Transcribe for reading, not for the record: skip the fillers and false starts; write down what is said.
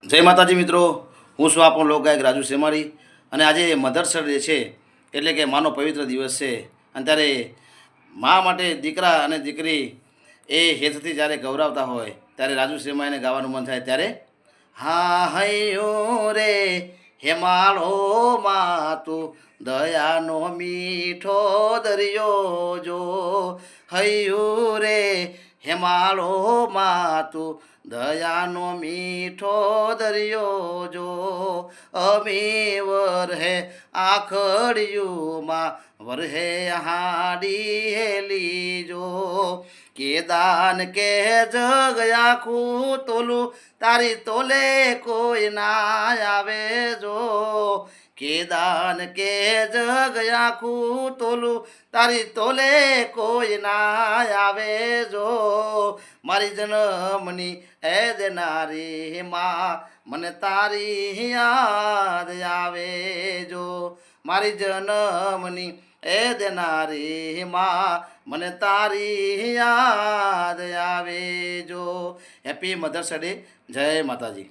જય માતાજી મિત્રો, હું છું આપણો લોકગાયક રાજુ શેમારી અને આજે મધર્સ ડે છે એટલે કે માનો પવિત્ર દિવસ છે. અને ત્યારે મા માટે દીકરા અને દીકરી એ હેતથી જ્યારે ગૌરવતા હોય ત્યારે રાજુ શેમાઈને ગાવાનું મન થાય ત્યારે હા હૈયો રે હેમાળો માં તું દયાનો મીઠો દરિયો જો હૈયું રે હેમાળો માં તું દયાનો મીઠો દરિયો જો અમી વરહે આખડિયુંમાં વરહે હાડી હેલી જો કે દાન કે જગ આખું તોલું તારી તોલે કોઈ ના આવે જો કે દાન કે જગ આખું તોલું તારી તોલે કોઈ ના આવે જો મારી જન્મની એ દેનારી માં મને તારી યાદ આવે જો મારી જન્મની એ દેનારી માં મને તારી યાદ આવે જો. Happy mother's day. જય માતાજી.